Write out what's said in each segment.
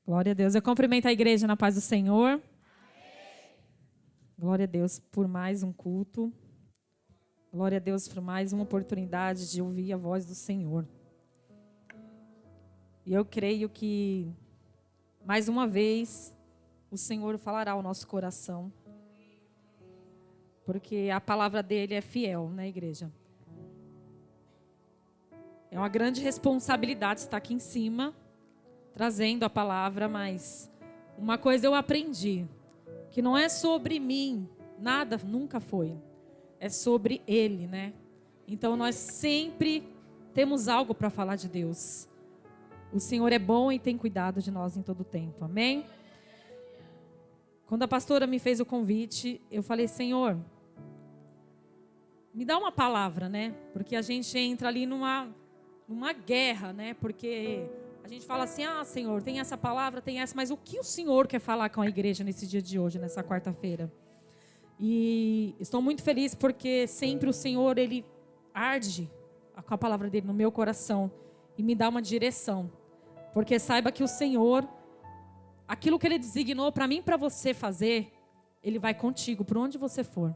Glória a Deus. Eu cumprimento a igreja na paz do Senhor. Amém. Glória a Deus por mais um culto. Glória a Deus por mais uma oportunidade de ouvir a voz do Senhor. E eu creio que, mais uma vez, o Senhor falará ao nosso coração. Porque a palavra dele é fiel, né, igreja? É uma grande responsabilidade estar aqui em cima, trazendo a palavra, mas uma coisa eu aprendi, que não é sobre mim, nada, nunca foi. É sobre Ele, né? Então nós sempre temos algo para falar de Deus. O Senhor é bom e tem cuidado de nós em todo o tempo, amém? Quando a pastora me fez o convite, eu falei, Senhor, me dá uma palavra, né? Porque a gente entra ali numa guerra, né? Porque a gente fala assim, Senhor, tem essa palavra, tem essa, mas o que o Senhor quer falar com a igreja nesse dia de hoje, nessa quarta-feira? E estou muito feliz porque sempre o Senhor, Ele arde com a palavra dEle no meu coração e me dá uma direção. Porque saiba que o Senhor, aquilo que Ele designou para mim e para você fazer, Ele vai contigo, por onde você for.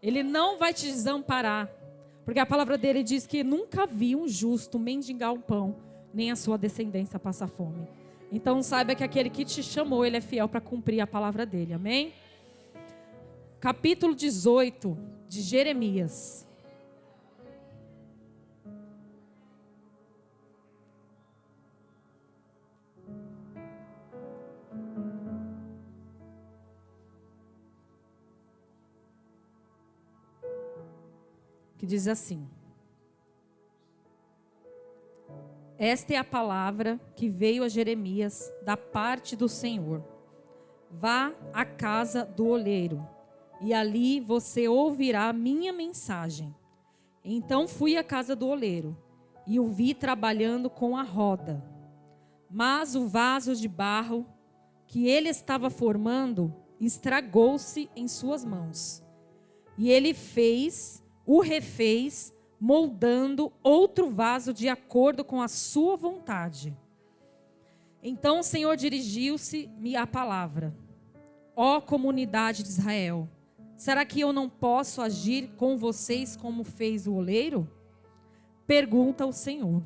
Ele não vai te desamparar. Porque a palavra dele diz que nunca vi um justo mendigar um pão, nem a sua descendência passar fome. Então saiba que aquele que te chamou, ele é fiel para cumprir a palavra dele, amém? Capítulo 18 de Jeremias. Que diz assim: esta é a palavra que veio a Jeremias da parte do Senhor. Vá à casa do oleiro, e ali você ouvirá minha mensagem. Então fui à casa do oleiro, e o vi trabalhando com a roda. Mas o vaso de barro que ele estava formando estragou-se em suas mãos. E ele o refez, moldando outro vaso de acordo com a sua vontade. Então o Senhor dirigiu-se-me a palavra: ó comunidade de Israel, será que eu não posso agir com vocês como fez o oleiro? Pergunta o Senhor.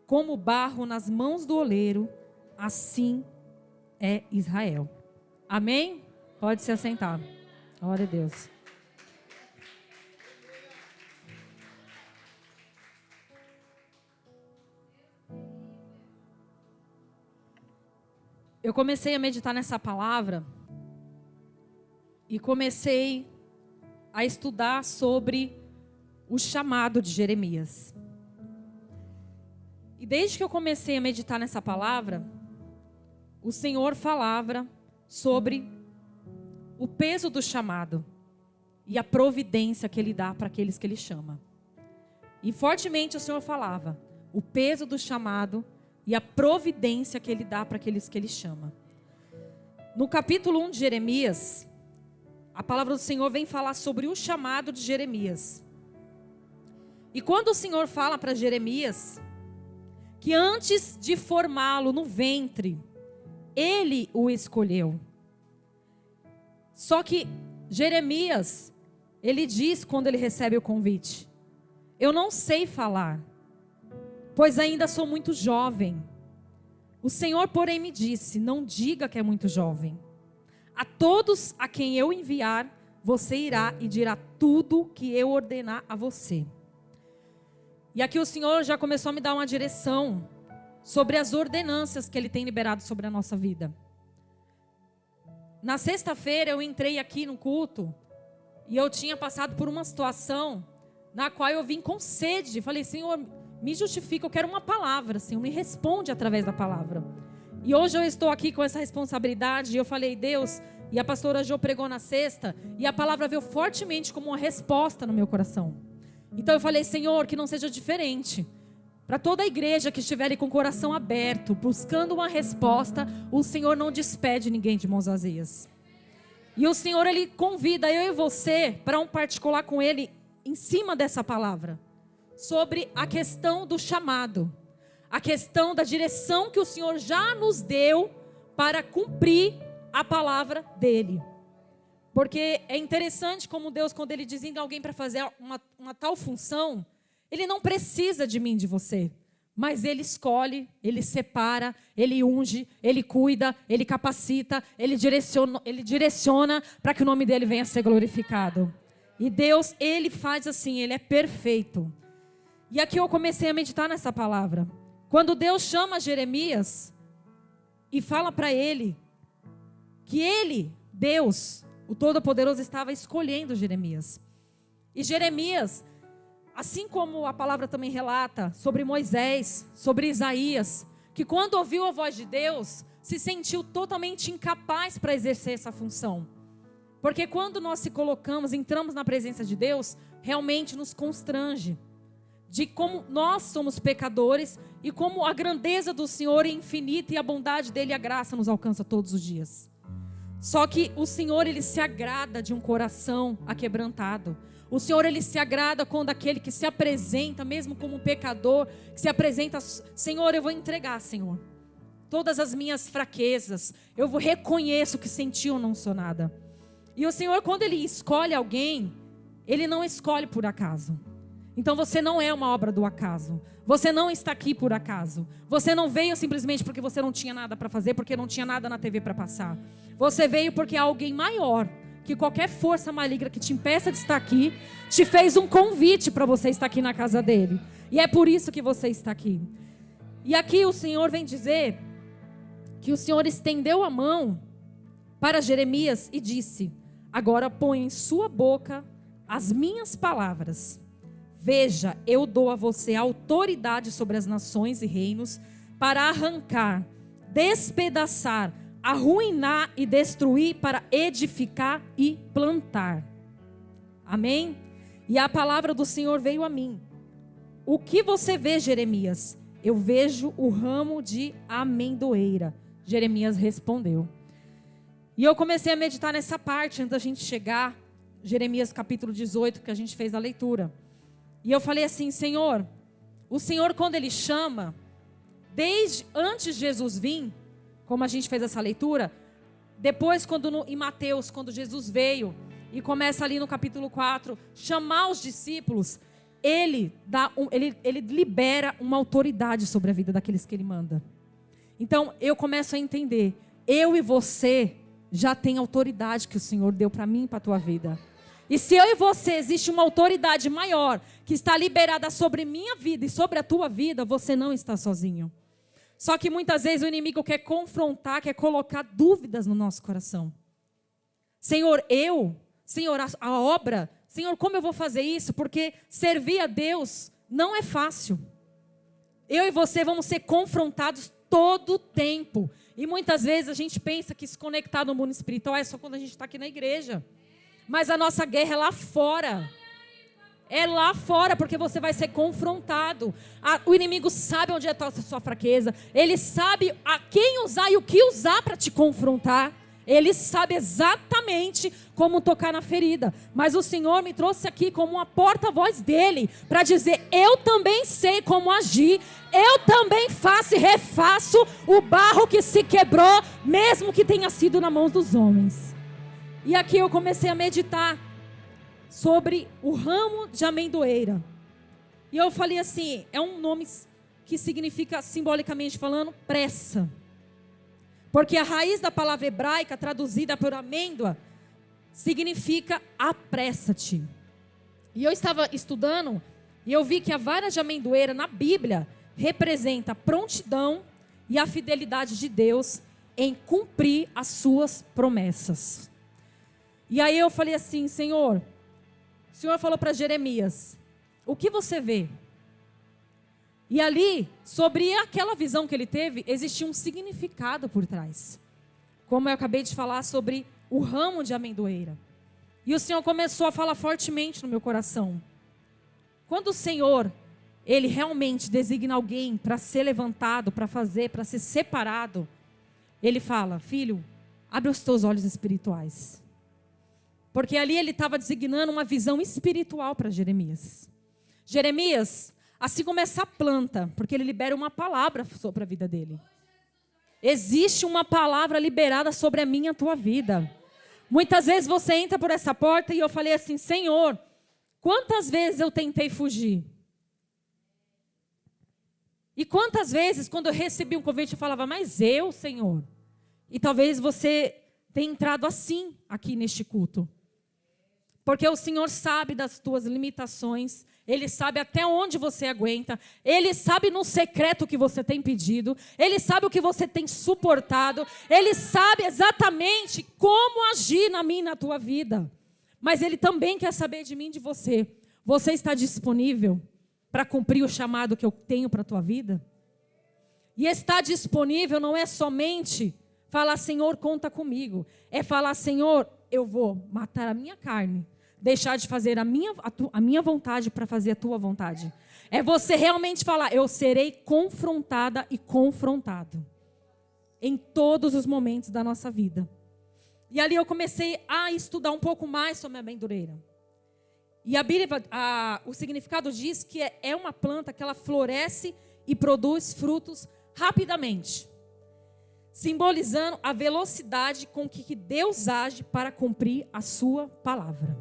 Como barro nas mãos do oleiro, assim é Israel. Amém? Pode se assentar. Glória a Deus. Eu comecei a meditar nessa palavra e comecei a estudar sobre o chamado de Jeremias. E desde que eu comecei a meditar nessa palavra, o Senhor falava sobre o peso do chamado e a providência que Ele dá para aqueles que Ele chama. E fortemente o Senhor falava o peso do chamado e a providência que Ele dá para aqueles que Ele chama. No capítulo 1 de Jeremias, a palavra do Senhor vem falar sobre o chamado de Jeremias. E quando o Senhor fala para Jeremias que antes de formá-lo no ventre, Ele o escolheu. Só que Jeremias, ele diz quando ele recebe o convite: eu não sei falar, pois ainda sou muito jovem. O Senhor, porém, me disse: não diga que é muito jovem. A todos a quem eu enviar, você irá e dirá tudo que eu ordenar a você. E aqui o Senhor já começou a me dar uma direção sobre as ordenanças que Ele tem liberado sobre a nossa vida. Na sexta-feira eu entrei aqui no culto e eu tinha passado por uma situação na qual eu vim com sede. Falei: Senhor, me justifica, eu quero uma palavra, Senhor, me responde através da palavra. E hoje eu estou aqui com essa responsabilidade e eu falei: Deus, e a pastora Jo pregou na sexta, e a palavra veio fortemente como uma resposta no meu coração. Então eu falei: Senhor, que não seja diferente. Para toda a igreja que estiver com o coração aberto, buscando uma resposta, o Senhor não despede ninguém de mãos vazias. E o Senhor, Ele convida eu e você para um particular com Ele em cima dessa palavra. Sobre a questão do chamado. a questão da direção que o Senhor já nos deu para cumprir a palavra dele. Porque é interessante como Deus, quando ele designa alguém para fazer uma tal função, ele não precisa de mim, de você. Mas ele escolhe, ele separa, ele unge, ele cuida, ele capacita, ele direciona para que o nome dele venha a ser glorificado. E Deus, ele faz assim, ele é perfeito. E aqui eu comecei a meditar nessa palavra. Quando Deus chama Jeremias e fala para ele que ele, Deus, o Todo-Poderoso, estava escolhendo Jeremias. E Jeremias, assim como a palavra também relata sobre Moisés, sobre Isaías, que quando ouviu a voz de Deus, se sentiu totalmente incapaz para exercer essa função. Porque quando nós se colocamos, entramos na presença de Deus, realmente nos constrange. De como nós somos pecadores e como a grandeza do Senhor é infinita e a bondade dele e a graça nos alcança todos os dias. Só que o Senhor, ele se agrada de um coração aquebrantado. O Senhor, ele se agrada quando aquele que se apresenta, mesmo como um pecador, que se apresenta, Senhor, eu vou entregar, Senhor, todas as minhas fraquezas, eu reconheço que sem ti eu não sou nada. E o Senhor, quando ele escolhe alguém, ele não escolhe por acaso. Então você não é uma obra do acaso. Você não está aqui por acaso. Você não veio simplesmente porque você não tinha nada para fazer, porque não tinha nada na TV para passar. Você veio porque há alguém maior que qualquer força maligna que te impeça de estar aqui, te fez um convite para você estar aqui na casa dele. E é por isso que você está aqui. E aqui o Senhor vem dizer que o Senhor estendeu a mão para Jeremias e disse: agora põe em sua boca as minhas palavras. Veja, eu dou a você autoridade sobre as nações e reinos para arrancar, despedaçar, arruinar e destruir, para edificar e plantar. Amém? E a palavra do Senhor veio a mim. O que você vê, Jeremias? Eu vejo o ramo de amendoeira. Jeremias respondeu. E eu comecei a meditar nessa parte antes da gente chegar, Jeremias capítulo 18, que a gente fez a leitura. E eu falei assim: Senhor, o Senhor, quando ele chama, desde antes de Jesus vir, como a gente fez essa leitura, depois em Mateus, quando Jesus veio e começa ali no capítulo 4, chamar os discípulos, ele libera uma autoridade sobre a vida daqueles que ele manda. Então eu começo a entender, eu e você já tem autoridade que o Senhor deu para mim e para a tua vida. E se eu e você, existe uma autoridade maior que está liberada sobre minha vida e sobre a tua vida, você não está sozinho. Só que muitas vezes o inimigo quer confrontar, quer colocar dúvidas no nosso coração. Senhor, a obra, Senhor, como eu vou fazer isso? Porque servir a Deus não é fácil. Eu e você vamos ser confrontados todo o tempo. E muitas vezes a gente pensa que se conectar no mundo espiritual é só quando a gente está aqui na igreja. Mas a nossa guerra é lá fora. É lá fora, porque você vai ser confrontado. O inimigo sabe onde está a sua fraqueza. Ele sabe a quem usar e o que usar para te confrontar. Ele sabe exatamente como tocar na ferida. Mas o Senhor me trouxe aqui como uma porta-voz dele, para dizer: eu também sei como agir. Eu também faço e refaço o barro que se quebrou, mesmo que tenha sido na mão dos homens. E aqui eu comecei a meditar sobre o ramo de amendoeira. E eu falei assim, é um nome que significa, simbolicamente falando, pressa. Porque a raiz da palavra hebraica, traduzida por amêndoa, significa apressa-te. E eu estava estudando e eu vi que a vara de amendoeira na Bíblia representa a prontidão e a fidelidade de Deus em cumprir as suas promessas. E aí eu falei assim: Senhor, o Senhor falou para Jeremias, o que você vê? E ali, sobre aquela visão que ele teve, existia um significado por trás. Como eu acabei de falar sobre o ramo de amendoeira. E o Senhor começou a falar fortemente no meu coração. Quando o Senhor, Ele realmente designa alguém para ser levantado, para fazer, para ser separado, Ele fala: filho, abre os teus olhos espirituais. Porque ali ele estava designando uma visão espiritual para Jeremias. Jeremias, assim como essa planta, porque ele libera uma palavra sobre a vida dele. Existe uma palavra liberada sobre a minha e a tua vida. Muitas vezes você entra por essa porta e eu falei assim, Senhor, quantas vezes eu tentei fugir? E quantas vezes, quando eu recebi um convite, eu falava, mas eu, Senhor? E talvez você tenha entrado assim, aqui neste culto. Porque o Senhor sabe das tuas limitações, Ele sabe até onde você aguenta, Ele sabe no secreto o que você tem pedido, Ele sabe o que você tem suportado, Ele sabe exatamente como agir na minha e na tua vida. Mas Ele também quer saber de mim e de você. Você está disponível para cumprir o chamado que eu tenho para a tua vida? E estar disponível não é somente falar, Senhor, conta comigo. É falar, Senhor, eu vou matar a minha carne, deixar de fazer a minha vontade para fazer a tua vontade. É você realmente falar, eu serei confrontada e confrontado em todos os momentos da nossa vida. E ali eu comecei a estudar um pouco mais sobre a amendoeira. E a Bíblia, o significado diz que é uma planta que ela floresce e produz frutos rapidamente, simbolizando a velocidade com que Deus age para cumprir a sua palavra.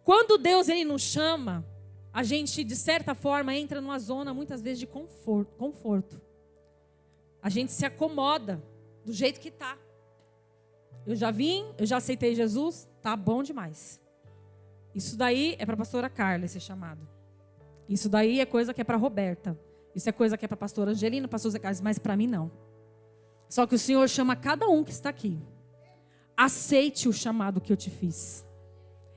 Quando Deus ele nos chama, a gente de certa forma entra numa zona muitas vezes de conforto. A gente se acomoda do jeito que está. Eu já vim, eu já aceitei Jesus, tá bom demais. Isso daí é para a pastora Carla, esse chamado. Isso daí é coisa que é para a Roberta. Isso é coisa que é para a pastora Angelina, pastor Zé Carlos, mas para mim não. Só que o Senhor chama cada um que está aqui. Aceite o chamado que eu te fiz.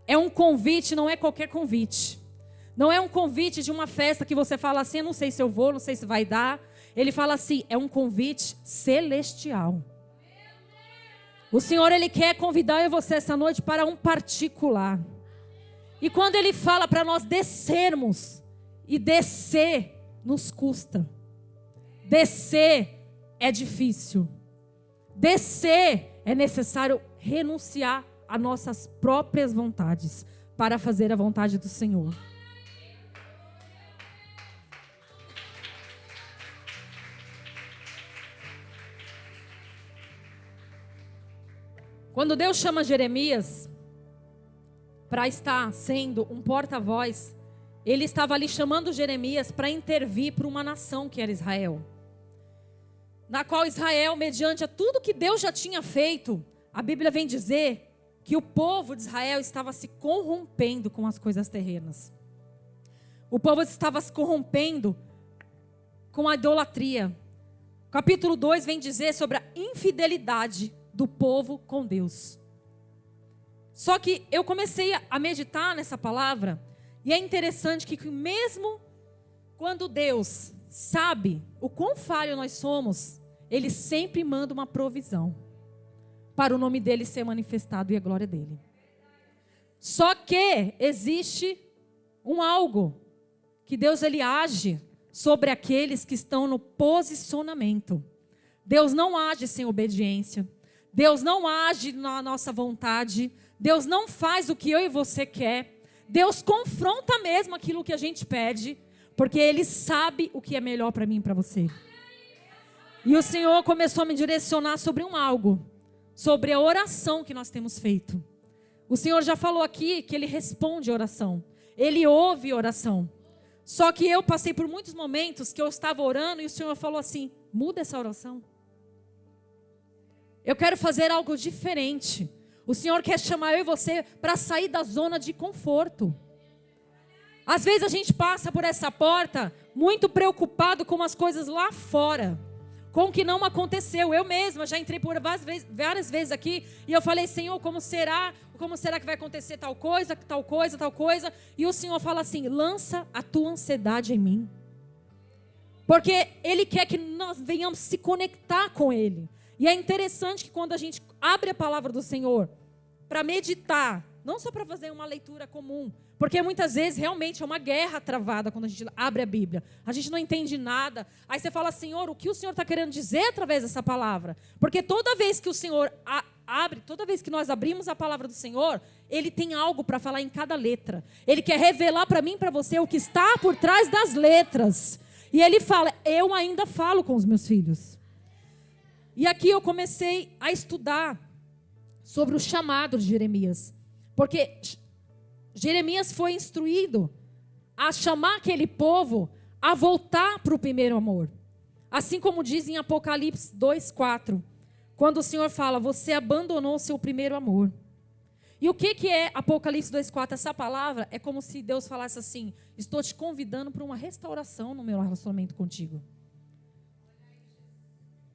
É um convite, não é qualquer convite. Não é um convite de uma festa que você fala assim, eu não sei se eu vou, não sei se vai dar. Ele fala assim, é um convite celestial. O Senhor, Ele quer convidar eu e você essa noite para um particular. E quando Ele fala para nós descermos, e descer nos custa. Descer é difícil. Descer é necessário renunciar às nossas próprias vontades para fazer a vontade do Senhor. Quando Deus chama Jeremias para estar sendo um porta-voz, Ele estava ali chamando Jeremias para intervir para uma nação que era Israel. Na qual Israel, mediante a tudo que Deus já tinha feito, a Bíblia vem dizer que o povo de Israel estava se corrompendo com as coisas terrenas. O povo estava se corrompendo com a idolatria. O capítulo 2 vem dizer sobre a infidelidade do povo com Deus. Só que eu comecei a meditar nessa palavra, e é interessante que mesmo quando Deus sabe o quão falho nós somos, Ele sempre manda uma provisão para o nome dEle ser manifestado e a glória dEle. Só que existe um algo que Deus ele age sobre aqueles que estão no posicionamento. Deus não age sem obediência. Deus não age na nossa vontade. Deus não faz o que eu e você quer. Deus confronta mesmo aquilo que a gente pede, porque Ele sabe o que é melhor para mim e para você. E o Senhor começou a me direcionar sobre algo, sobre a oração que nós temos feito. O Senhor já falou aqui que Ele responde oração. Ele ouve oração. Só que eu passei por muitos momentos que eu estava orando e o Senhor falou assim, muda essa oração. Eu quero fazer algo diferente. O Senhor quer chamar eu e você para sair da zona de conforto. Às vezes a gente passa por essa porta muito preocupado com as coisas lá fora, com o que não aconteceu. Eu mesma já entrei por várias vezes aqui e eu falei, Senhor, como será que vai acontecer tal coisa, tal coisa, tal coisa? E o Senhor fala assim, lança a tua ansiedade em mim. Porque Ele quer que nós venhamos se conectar com Ele. E é interessante que quando a gente abre a palavra do Senhor para meditar, não só para fazer uma leitura comum, porque muitas vezes realmente é uma guerra travada quando a gente abre a Bíblia. A gente não entende nada. Aí você fala, Senhor, o que o Senhor está querendo dizer através dessa palavra? Porque toda vez que o Senhor abre, toda vez que nós abrimos a palavra do Senhor, Ele tem algo para falar em cada letra. Ele quer revelar para mim e para você o que está por trás das letras. E Ele fala, eu ainda falo com os meus filhos. E aqui eu comecei a estudar sobre o chamado de Jeremias. Porque Jeremias foi instruído a chamar aquele povo a voltar para o primeiro amor. Assim como diz em Apocalipse 2:4, quando o Senhor fala, você abandonou o seu primeiro amor. E o que é Apocalipse 2:4? Essa palavra é como se Deus falasse assim, estou te convidando para uma restauração no meu relacionamento contigo.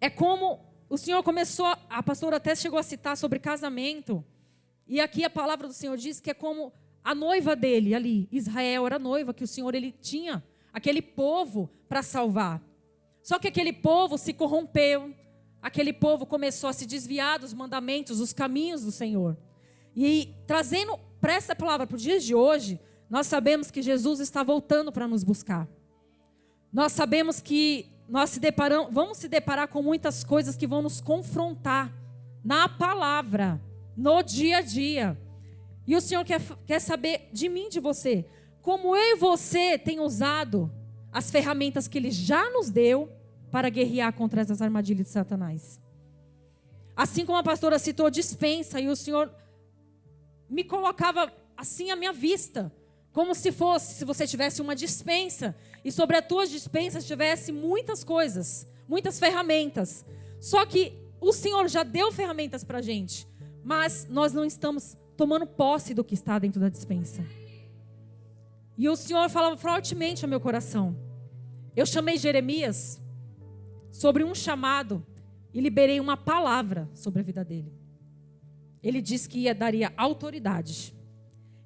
É como o Senhor começou, a pastora até chegou a citar sobre casamento, e aqui a palavra do Senhor diz que é como a noiva dele ali, Israel era a noiva que o Senhor ele tinha, aquele povo para salvar. Só que aquele povo se corrompeu, aquele povo começou a se desviar dos mandamentos, dos caminhos do Senhor. E trazendo para essa palavra para os dias de hoje, nós sabemos que Jesus está voltando para nos buscar. Nós sabemos que vamos se deparar com muitas coisas que vão nos confrontar na palavra, no dia a dia. E o Senhor quer saber de mim, de você, como eu e você tem usado as ferramentas que Ele já nos deu para guerrear contra essas armadilhas de Satanás. Assim como a pastora citou dispensa, e o Senhor me colocava assim à minha vista, como se você tivesse uma dispensa, e sobre as tuas dispensas tivesse muitas coisas, muitas ferramentas. Só que o Senhor já deu ferramentas para a gente, mas nós não estamos tomando posse do que está dentro da dispensa. E o Senhor falava fortemente ao meu coração. Eu chamei Jeremias sobre um chamado e liberei uma palavra sobre a vida dele. Ele disse que daria autoridade.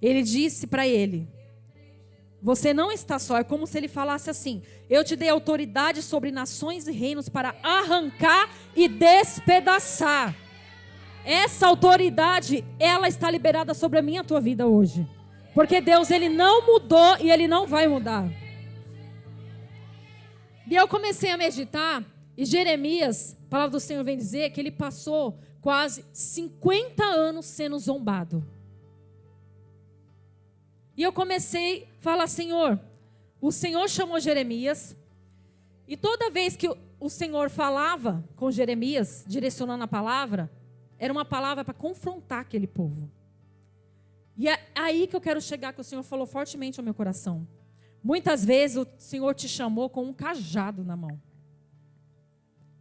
Ele disse para ele, você não está só, é como se ele falasse assim, eu te dei autoridade sobre nações e reinos para arrancar e despedaçar. Essa autoridade, ela está liberada sobre a minha e a tua vida hoje. Porque Deus, Ele não mudou e Ele não vai mudar. E eu comecei a meditar, e Jeremias, a palavra do Senhor vem dizer que ele passou quase 50 anos sendo zombado. E eu comecei a falar, Senhor, o Senhor chamou Jeremias, e toda vez que o Senhor falava com Jeremias, direcionando a palavra, era uma palavra para confrontar aquele povo. E é aí que eu quero chegar, que o Senhor falou fortemente ao meu coração. Muitas vezes o Senhor te chamou com um cajado na mão.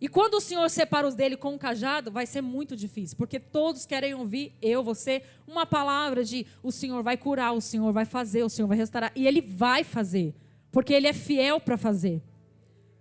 E quando o Senhor separa os dele com um cajado, vai ser muito difícil. Porque todos querem ouvir, você, uma palavra de o Senhor vai curar, o Senhor vai fazer, o Senhor vai restaurar. E Ele vai fazer, porque Ele é fiel para fazer.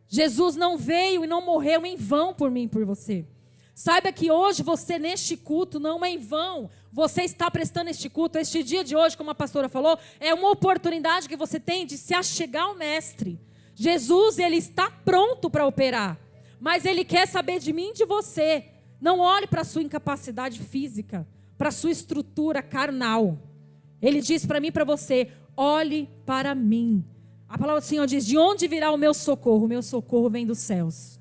Jesus não veio e não morreu em vão por mim e por você. Saiba que hoje você neste culto não é em vão. Você está prestando este culto, este dia de hoje, como a pastora falou, é uma oportunidade que você tem de se achegar ao Mestre. Jesus, Ele está pronto para operar. Mas Ele quer saber de mim e de você. Não olhe para a sua incapacidade física, para a sua estrutura carnal. Ele diz para mim e para você, olhe para mim. A palavra do Senhor diz, de onde virá o meu socorro? O meu socorro vem dos céus.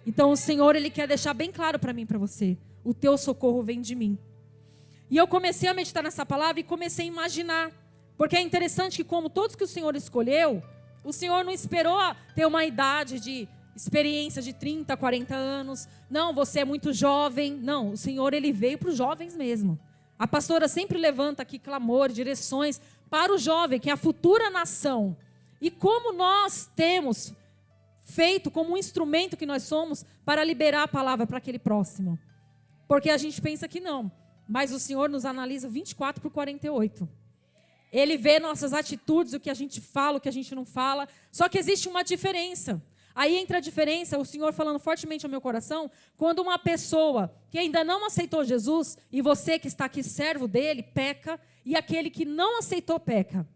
Então o Senhor, Ele quer deixar bem claro para mim e para você, o teu socorro vem de mim. E eu comecei a meditar nessa palavra e comecei a imaginar. Porque é interessante que como todos que o Senhor escolheu, o Senhor não esperou ter uma idade de experiência de 30, 40 anos. Não, você é muito jovem. Não, o Senhor, Ele veio para os jovens mesmo. A pastora sempre levanta aqui clamor, direções para o jovem, que é a futura nação. E como nós temos feito, como um instrumento que nós somos, para liberar a palavra para aquele próximo. Porque a gente pensa que não. Mas o Senhor nos analisa 24/48. Ele vê nossas atitudes, o que a gente fala, o que a gente não fala. Só que existe uma diferença. Aí entra a diferença, o Senhor falando fortemente ao meu coração, quando uma pessoa que ainda não aceitou Jesus, e você que está aqui servo dele, peca, e aquele que não aceitou peca.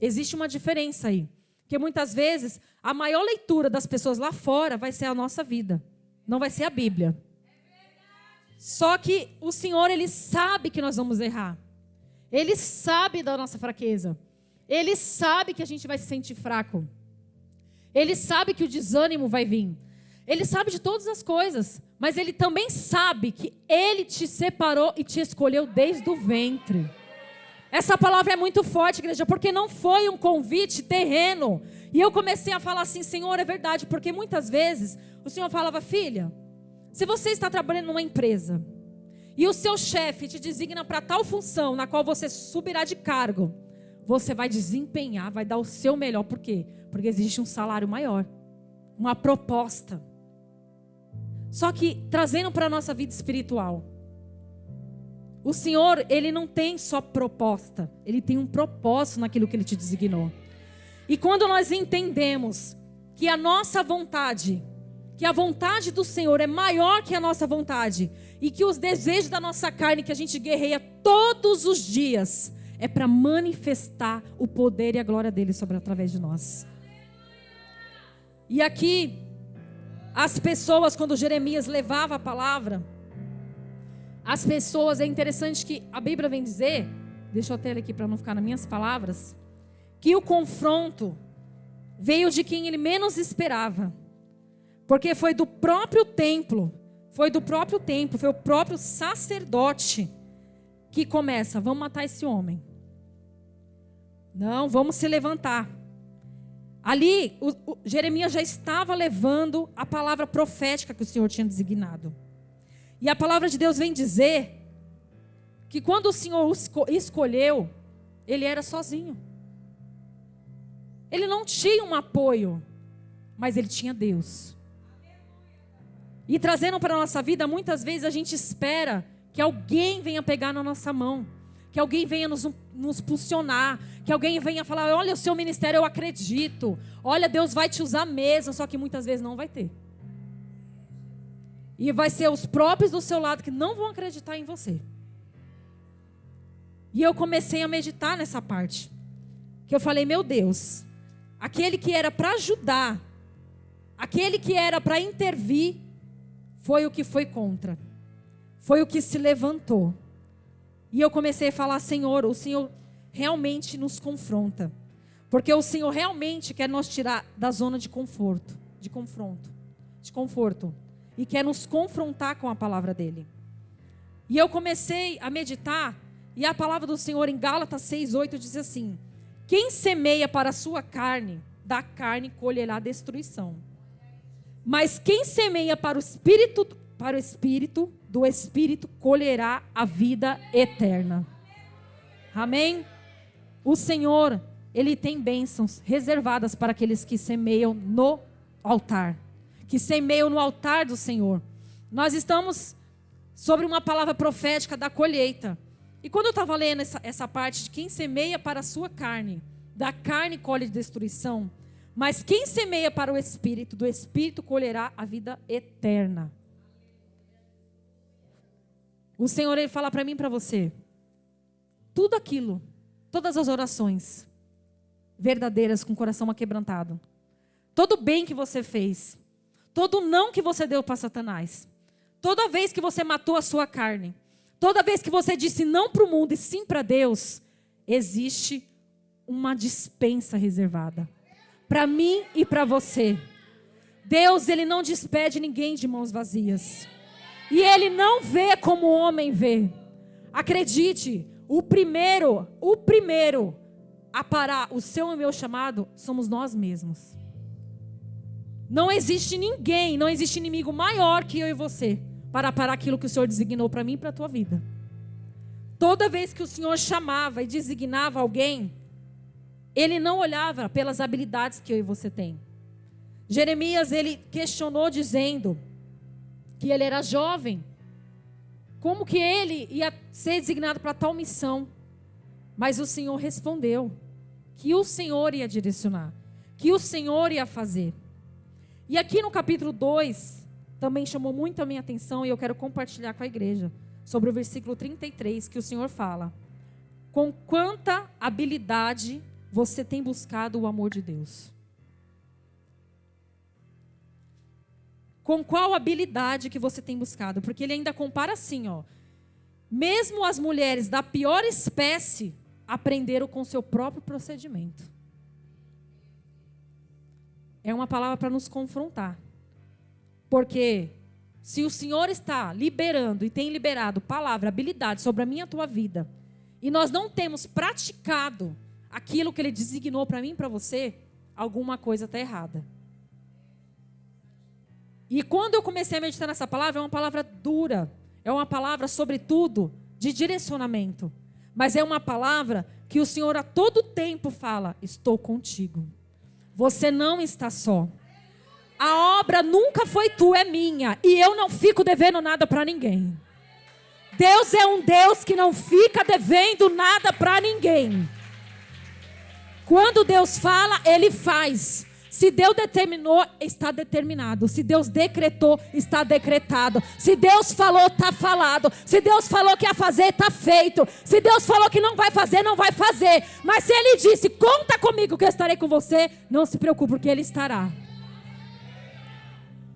Existe uma diferença aí. Porque muitas vezes, a maior leitura das pessoas lá fora vai ser a nossa vida. Não vai ser a Bíblia. Só que o Senhor, Ele sabe que nós vamos errar. Ele sabe da nossa fraqueza. Ele sabe que a gente vai se sentir fraco. Ele sabe que o desânimo vai vir. Ele sabe de todas as coisas, mas Ele também sabe que Ele te separou e te escolheu desde o ventre. Essa palavra é muito forte, igreja, porque não foi um convite terreno. E eu comecei a falar assim, Senhor, é verdade, porque muitas vezes o Senhor falava, filha, se você está trabalhando numa empresa e o seu chefe te designa para tal função na qual você subirá de cargo, você vai desempenhar, vai dar o seu melhor. Por quê? Porque existe um salário maior, uma proposta. Só que, trazendo para a nossa vida espiritual, o Senhor, Ele não tem só proposta, Ele tem um propósito naquilo que Ele te designou. E quando nós entendemos que a nossa vontade, que a vontade do Senhor é maior que a nossa vontade, e que os desejos da nossa carne que a gente guerreia todos os dias, é para manifestar o poder e a glória dele através de nós. E aqui, as pessoas, quando Jeremias levava a palavra, as pessoas, é interessante que a Bíblia vem dizer, deixa eu até ler aqui para não ficar nas minhas palavras, que o confronto veio de quem ele menos esperava, porque foi do próprio templo, foi o próprio sacerdote que começa, vamos matar esse homem. Não, vamos se levantar. Ali, Jeremias já estava levando a palavra profética que o Senhor tinha designado. E a palavra de Deus vem dizer que quando o Senhor escolheu, ele era sozinho. Ele não tinha um apoio, mas ele tinha Deus. E trazendo para a nossa vida, muitas vezes a gente espera que alguém venha pegar na nossa mão, que alguém venha nos impulsionar, que alguém venha falar, olha o seu ministério, eu acredito, olha, Deus vai te usar mesmo, só que muitas vezes não vai ter. E vai ser os próprios do seu lado que não vão acreditar em você. E eu comecei a meditar nessa parte, que eu falei, meu Deus, aquele que era para ajudar, aquele que era para intervir, foi o que foi contra, foi o que se levantou. E eu comecei a falar, Senhor, o Senhor realmente nos confronta, porque o Senhor realmente quer nos tirar da zona de conforto, de conforto, e quer nos confrontar com a palavra dele. E eu comecei a meditar, e a palavra do Senhor em Gálatas 6:8 diz assim, quem semeia para a sua carne, da carne colherá destruição. Mas quem semeia para o Espírito, do Espírito colherá a vida eterna. Amém? O Senhor, Ele tem bênçãos reservadas para aqueles que semeiam no altar. Que semeiam no altar do Senhor. Nós estamos sobre uma palavra profética da colheita. E quando eu estava lendo essa parte de quem semeia para a sua carne, da carne colhe destruição, mas quem semeia para o Espírito, do Espírito colherá a vida eterna. O Senhor, Ele fala para mim e para você, tudo aquilo, todas as orações verdadeiras com o coração aquebrantado, todo bem que você fez, todo não que você deu para Satanás, toda vez que você matou a sua carne, toda vez que você disse não para o mundo e sim para Deus, existe uma dispensa reservada para mim e para você. Deus, Ele não despede ninguém de mãos vazias. E Ele não vê como o homem vê. Acredite, o primeiro a parar o seu e o meu chamado somos nós mesmos. Não existe ninguém, não existe inimigo maior que eu e você para parar aquilo que o Senhor designou para mim e para a tua vida. Toda vez que o Senhor chamava e designava alguém, Ele não olhava pelas habilidades que eu e você tem. Jeremias, ele questionou dizendo que ele era jovem. Como que ele ia ser designado para tal missão? Mas o Senhor respondeu que o Senhor ia direcionar, que o Senhor ia fazer. E aqui no capítulo 2, também chamou muito a minha atenção e eu quero compartilhar com a igreja, sobre o versículo 33, que o Senhor fala, com quanta habilidade você tem buscado o amor de Deus? Com qual habilidade que você tem buscado? Porque ele ainda compara assim, ó. Mesmo as mulheres da pior espécie aprenderam com seu próprio procedimento. É uma palavra para nos confrontar. Porque se o Senhor está liberando e tem liberado palavra, habilidade sobre a minha e a tua vida, e nós não temos praticado aquilo que Ele designou para mim e para você, alguma coisa está errada. E quando eu comecei a meditar nessa palavra, é uma palavra dura, é uma palavra, sobretudo, de direcionamento. Mas é uma palavra que o Senhor a todo tempo fala: estou contigo. Você não está só. A obra nunca foi tua, é minha. E eu não fico devendo nada para ninguém. Deus é um Deus que não fica devendo nada para ninguém. Quando Deus fala, Ele faz. Se Deus determinou, está determinado. Se Deus decretou, está decretado. Se Deus falou, está falado. Se Deus falou que ia fazer, está feito. Se Deus falou que não vai fazer, não vai fazer. Mas se Ele disse: conta comigo que eu estarei com você, não se preocupe, porque Ele estará.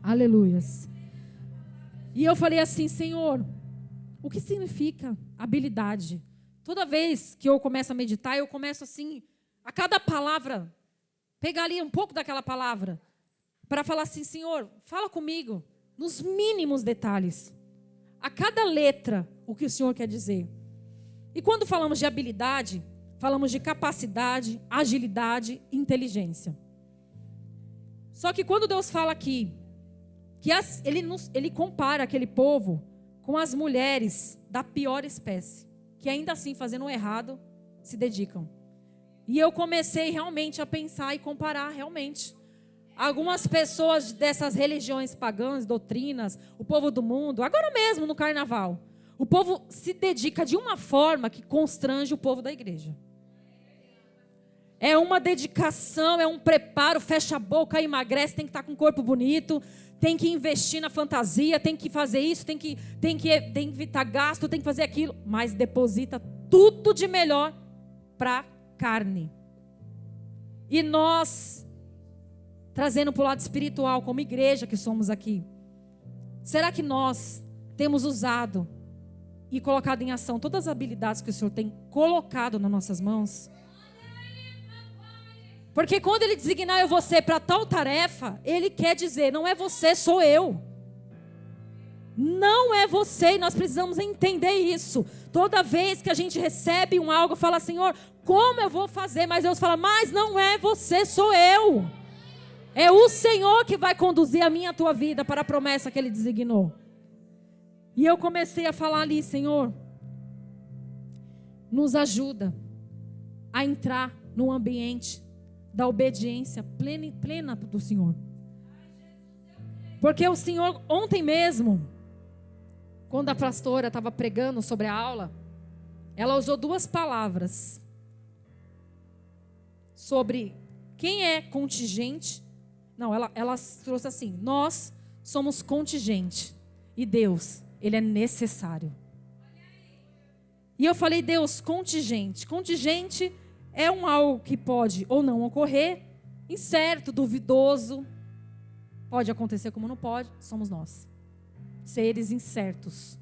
Aleluias. E eu falei assim: Senhor, o que significa habilidade? Toda vez que eu começo a meditar, eu começo assim, a cada palavra, pegar ali um pouco daquela palavra, para falar assim: Senhor, fala comigo, nos mínimos detalhes, a cada letra, o que o Senhor quer dizer. E quando falamos de habilidade, falamos de capacidade, agilidade e inteligência. Só que quando Deus fala aqui, que ele compara aquele povo com as mulheres da pior espécie, que ainda assim, fazendo o errado, se dedicam. E eu comecei realmente a pensar e comparar realmente. Algumas pessoas dessas religiões pagãs, doutrinas, o povo do mundo, agora mesmo no carnaval, o povo se dedica de uma forma que constrange o povo da igreja. É uma dedicação, é um preparo, fecha a boca, emagrece, tem que estar com o corpo bonito, tem que investir na fantasia, tem que fazer isso, tem que evitar gasto, tem que fazer aquilo, mas deposita tudo de melhor para carne. E nós, trazendo para o lado espiritual, como igreja que somos aqui, será que nós temos usado e colocado em ação todas as habilidades que o Senhor tem colocado nas nossas mãos? Porque quando Ele designar eu você para tal tarefa, Ele quer dizer: não é você, sou eu. Não é você, e nós precisamos entender isso. Toda vez que a gente recebe algo, fala: Senhor, como eu vou fazer? Mas Deus fala: mas não é você, sou eu. É o Senhor que vai conduzir a minha e a tua vida para a promessa que Ele designou. E eu comecei a falar ali: Senhor, nos ajuda a entrar no ambiente da obediência plena do Senhor. Porque o Senhor, ontem mesmo, quando a pastora estava pregando sobre a aula, ela usou duas palavras sobre quem é contingente. Não, ela trouxe assim: nós somos contingente e Deus, Ele é necessário. E eu falei: Deus, contingente. Contingente é algo que pode ou não ocorrer, incerto, duvidoso. Pode acontecer como não pode, somos nós. Seres incertos,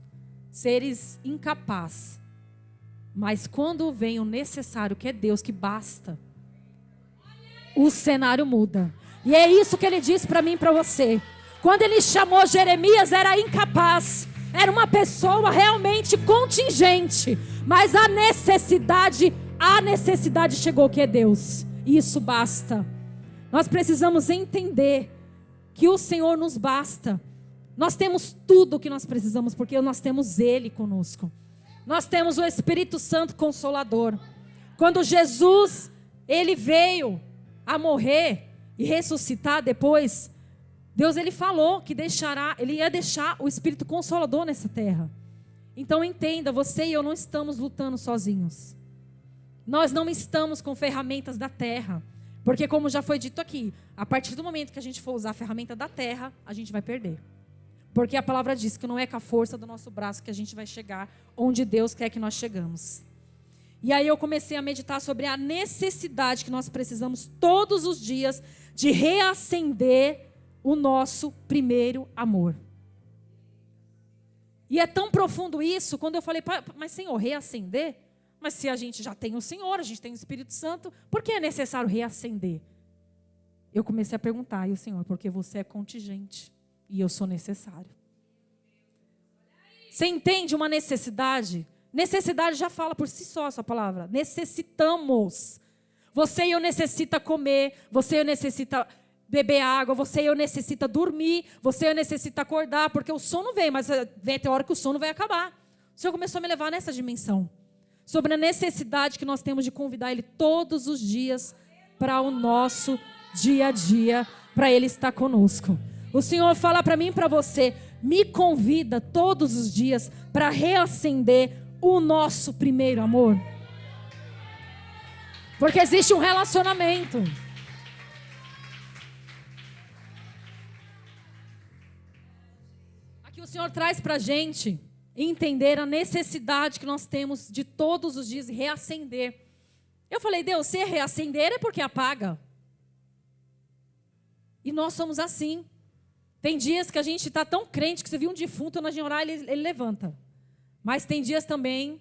seres incapazes. Mas quando vem o necessário, que é Deus, que basta, o cenário muda. E é isso que Ele disse para mim e para você. Quando Ele chamou Jeremias, era incapaz. Era uma pessoa realmente contingente. Mas a necessidade chegou, que é Deus. E isso basta. Nós precisamos entender que o Senhor nos basta. Nós temos tudo o que nós precisamos, porque nós temos Ele conosco. Nós temos o Espírito Santo Consolador. Quando Jesus, Ele veio a morrer e ressuscitar depois, Deus, Ele falou que Ele ia deixar o Espírito Consolador nessa terra. Então entenda, você e eu não estamos lutando sozinhos. Nós não estamos com ferramentas da terra. Porque como já foi dito aqui, a partir do momento que a gente for usar a ferramenta da terra, a gente vai perder. Porque a palavra diz que não é com a força do nosso braço que a gente vai chegar onde Deus quer que nós chegamos. E aí eu comecei a meditar sobre a necessidade que nós precisamos todos os dias de reacender o nosso primeiro amor. E é tão profundo isso, quando eu falei: mas Senhor, reacender? Mas se a gente já tem o Senhor, a gente tem o Espírito Santo, por que é necessário reacender? Eu comecei a perguntar: e o Senhor, porque você é contingente. e eu sou necessário. Você entende uma necessidade? Necessidade já fala por si só essa palavra. Necessitamos. Você e eu necessita comer, você e eu necessita beber água, você e eu necessita dormir, você e eu necessita acordar, porque o sono vem, mas vem até a hora que o sono vai acabar. O Senhor começou a me levar nessa dimensão. Sobre a necessidade que nós temos de convidar Ele todos os dias para o nosso dia a dia, para Ele estar conosco. O Senhor fala para mim e para você, me convida todos os dias para reacender o nosso primeiro amor. Porque existe um relacionamento. Aqui o Senhor traz para a gente entender a necessidade que nós temos de todos os dias reacender. Eu falei, Deus, se reacender é porque apaga. E nós somos assim. Tem dias que a gente está tão crente que você viu um defunto, na gente orar, ele levanta. Mas tem dias também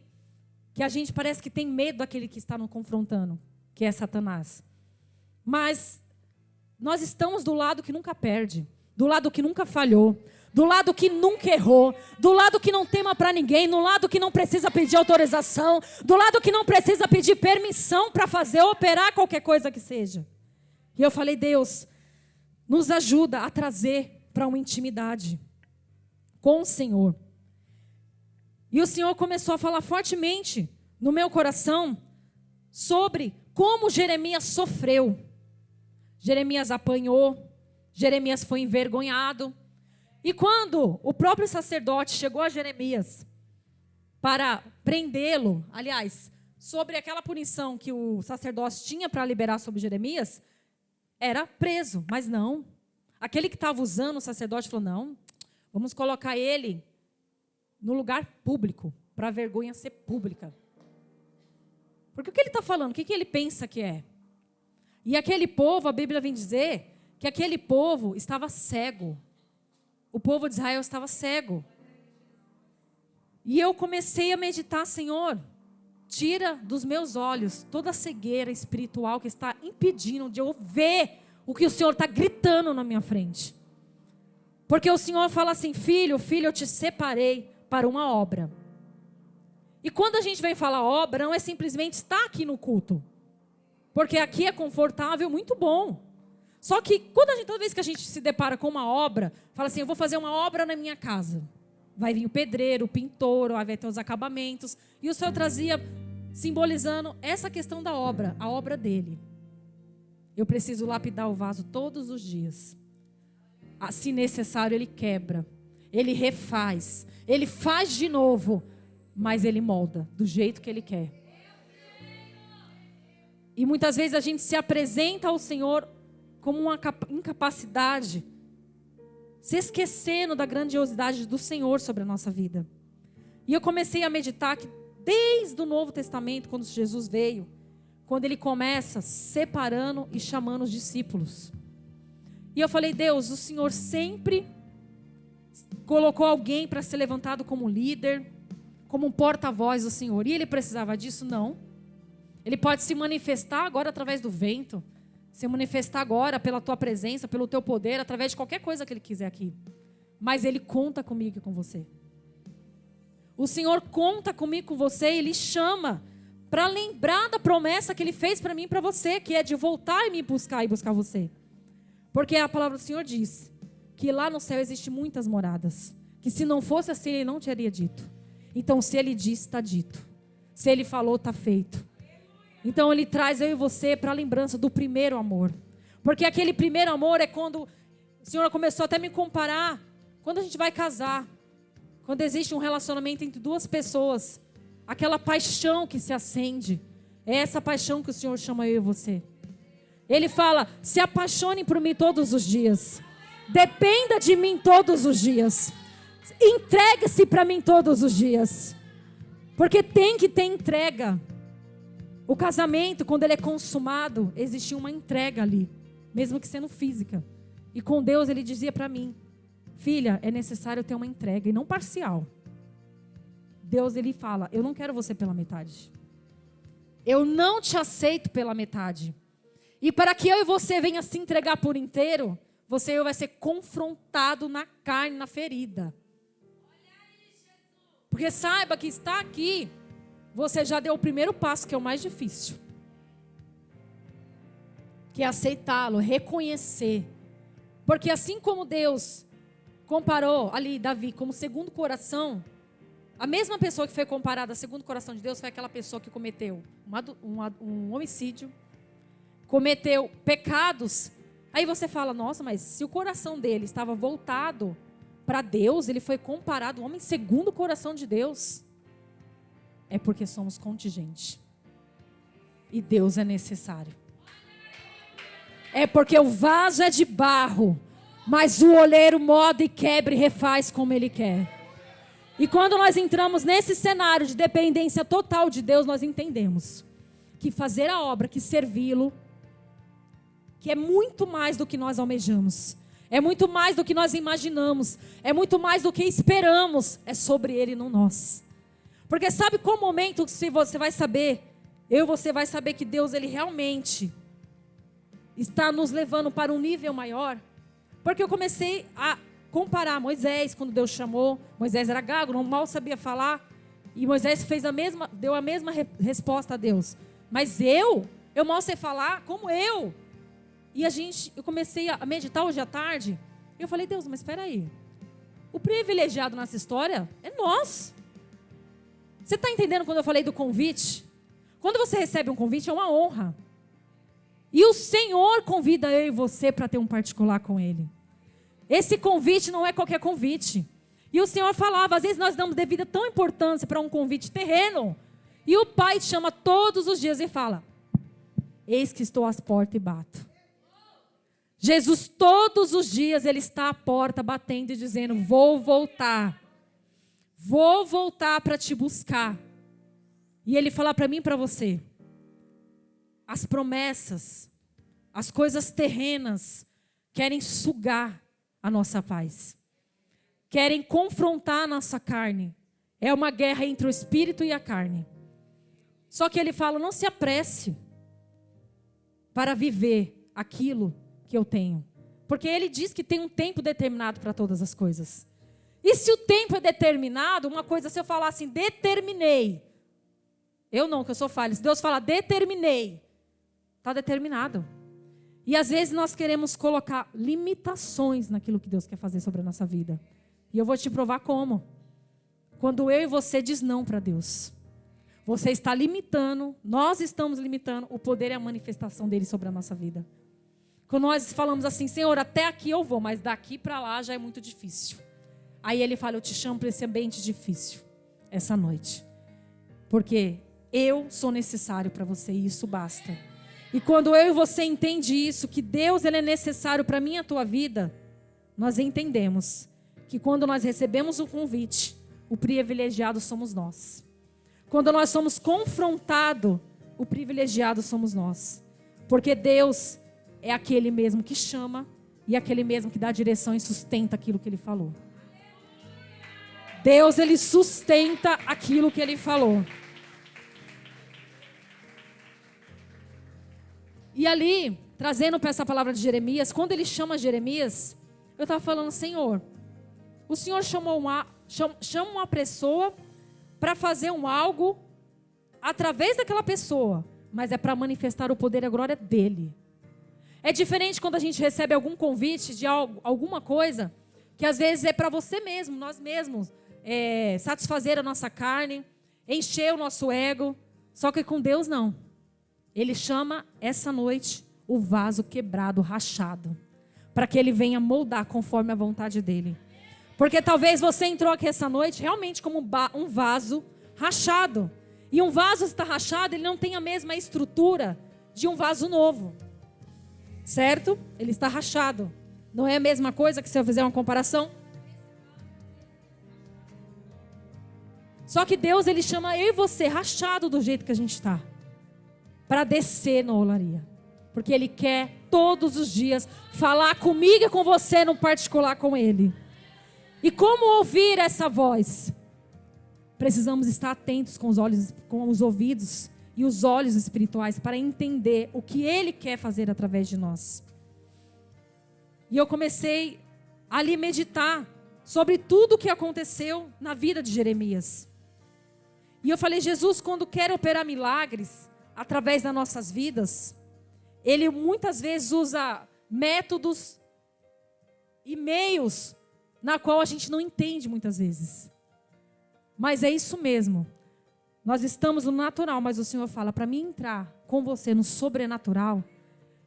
que a gente parece que tem medo daquele que está nos confrontando, que é Satanás. Mas nós estamos do lado que nunca perde, do lado que nunca falhou, do lado que nunca errou, do lado que não tema para ninguém, no lado que não precisa pedir autorização, do lado que não precisa pedir permissão para fazer, operar qualquer coisa que seja. E eu falei, Deus, nos ajuda a trazer para uma intimidade com o Senhor. E o Senhor começou a falar fortemente no meu coração sobre como Jeremias sofreu. Jeremias apanhou, Jeremias foi envergonhado. E quando o próprio sacerdote chegou a Jeremias para prendê-lo, aliás, sobre aquela punição que o sacerdote tinha para liberar sobre Jeremias, era preso, mas não. Aquele que estava usando o sacerdote falou, não, vamos colocar ele no lugar público, para a vergonha ser pública. Porque o que ele está falando? O que ele pensa que é? E aquele povo, a Bíblia vem dizer que aquele povo estava cego. O povo de Israel estava cego. E eu comecei a meditar, Senhor, tira dos meus olhos toda a cegueira espiritual que está impedindo de eu ver o que o Senhor está gritando na minha frente. Porque o Senhor fala assim, filho, eu te separei para uma obra. E quando a gente vem falar obra, não é simplesmente estar aqui no culto. Porque aqui é confortável, muito bom. Só que toda vez que a gente se depara com uma obra, fala assim, eu vou fazer uma obra na minha casa. Vai vir o pedreiro, o pintor, vai ter os acabamentos. E o Senhor trazia, simbolizando essa questão da obra, a obra dele. Eu preciso lapidar o vaso todos os dias. Se necessário, ele quebra. Ele refaz. Ele faz de novo. Mas ele molda do jeito que ele quer. E muitas vezes a gente se apresenta ao Senhor como uma incapacidade, se esquecendo da grandiosidade do Senhor sobre a nossa vida. E eu comecei a meditar que desde o Novo Testamento, quando Jesus veio, quando ele começa separando e chamando os discípulos. E eu falei, Deus, o Senhor sempre colocou alguém para ser levantado como líder, como um porta-voz do Senhor. E ele precisava disso? Não. Ele pode se manifestar agora através do vento, se manifestar agora pela tua presença, pelo teu poder, através de qualquer coisa que ele quiser aqui. Mas ele conta comigo e com você. O Senhor conta comigo e com você, ele chama para lembrar da promessa que ele fez para mim e para você, que é de voltar e me buscar e buscar você. Porque a palavra do Senhor diz que lá no céu existem muitas moradas, que se não fosse assim ele não teria dito. Então se ele disse, está dito. Se ele falou, está feito. Então ele traz eu e você para a lembrança do primeiro amor. Porque aquele primeiro amor é quando o Senhor começou até a me comparar, quando a gente vai casar, quando existe um relacionamento entre duas pessoas, aquela paixão que se acende, é essa paixão que o Senhor chama eu e você. Ele fala, se apaixonem por mim todos os dias, dependa de mim todos os dias, entregue-se para mim todos os dias, porque tem que ter entrega. O casamento, quando ele é consumado, existia uma entrega ali, mesmo que sendo física. E com Deus ele dizia para mim, filha, é necessário ter uma entrega e não parcial. Deus ele fala, eu não quero você pela metade. Eu não te aceito pela metade. E para que eu e você venha se entregar por inteiro, você vai ser confrontado na carne, na ferida. Porque saiba que está aqui, você já deu o primeiro passo, que é o mais difícil. Que é aceitá-lo, reconhecer. Porque assim como Deus comparou ali Davi como segundo coração, a mesma pessoa que foi comparada a segundo coração de Deus foi aquela pessoa que cometeu um homicídio, cometeu pecados. Aí você fala, nossa, mas se o coração dele estava voltado para Deus, ele foi comparado ao homem segundo o coração de Deus. É porque somos contingente. E Deus é necessário. É porque o vaso é de barro, mas o oleiro moda e quebra e refaz como ele quer. E quando nós entramos nesse cenário de dependência total de Deus, nós entendemos que fazer a obra, que servi-lo, que é muito mais do que nós almejamos, é muito mais do que nós imaginamos, é muito mais do que esperamos, é sobre ele e não nós. Porque sabe qual momento se você vai saber, você vai saber que Deus ele realmente está nos levando para um nível maior? Porque eu comecei a comparar Moisés, quando Deus chamou, Moisés era gago, não mal sabia falar, e Moisés deu a mesma resposta a Deus. Mas eu mal sei falar como eu. E eu comecei a meditar hoje à tarde, e eu falei, Deus, mas espera aí, o privilegiado nessa história é nós. Você está entendendo quando eu falei do convite? Quando você recebe um convite, é uma honra. E o Senhor convida eu e você para ter um particular com Ele. Esse convite não é qualquer convite. E o Senhor falava, às vezes nós damos devida tão importância para um convite terreno, e o Pai te chama todos os dias e fala, eis que estou às portas e bato. Jesus todos os dias ele está à porta batendo e dizendo, vou voltar para te buscar. E ele fala para mim e para você, as promessas, as coisas terrenas querem sugar a nossa paz, querem confrontar a nossa carne. É uma guerra entre o espírito e a carne. Só que ele fala, não se apresse para viver aquilo que eu tenho. Porque ele diz que tem um tempo determinado para todas as coisas. E se o tempo é determinado, uma coisa, se eu falar assim, determinei. Eu não, que eu sou falha. Se Deus fala, determinei, está determinado. E às vezes nós queremos colocar limitações naquilo que Deus quer fazer sobre a nossa vida. E eu vou te provar como. Quando eu e você diz não para Deus, você está limitando, nós estamos limitando o poder e a manifestação dele sobre a nossa vida. Quando nós falamos assim, Senhor, até aqui eu vou, mas daqui para lá já é muito difícil. Aí ele fala, eu te chamo para esse ambiente difícil, essa noite. Porque eu sou necessário para você e isso basta. E quando eu e você entende isso, que Deus ele é necessário para mim e a tua vida, nós entendemos que quando nós recebemos o convite, o privilegiado somos nós. Quando nós somos confrontados, o privilegiado somos nós. Porque Deus é aquele mesmo que chama e aquele mesmo que dá direção e sustenta aquilo que Ele falou. Deus, Ele sustenta aquilo que Ele falou. E ali, trazendo para essa palavra de Jeremias, quando Ele chama Jeremias, eu estava falando, Senhor, o Senhor chama uma pessoa para fazer algo através daquela pessoa, mas é para manifestar o poder e a glória dEle. É diferente quando a gente recebe algum convite de alguma coisa, que às vezes é para você mesmo, nós mesmos, satisfazer a nossa carne, encher o nosso ego, só que com Deus não. Ele chama essa noite o vaso quebrado, rachado, para que Ele venha moldar conforme a vontade dEle. Porque talvez você entrou aqui essa noite realmente como um vaso rachado. E um vaso está rachado, ele não tem a mesma estrutura de um vaso novo. Certo? Ele está rachado. Não é a mesma coisa que se eu fizer uma comparação? Só que Deus, Ele chama eu e você rachado do jeito que a gente está. Para descer na olaria. Porque Ele quer todos os dias falar comigo e com você, no particular com Ele. E como ouvir essa voz? Precisamos estar atentos com os ouvidos e os olhos espirituais para entender o que Ele quer fazer através de nós. E eu comecei ali meditar sobre tudo o que aconteceu na vida de Jeremias. E eu falei, Jesus, quando quer operar milagres através das nossas vidas, Ele muitas vezes usa métodos e meios na qual a gente não entende muitas vezes. Mas é isso mesmo. Nós estamos no natural, mas o Senhor fala, para mim entrar com você no sobrenatural,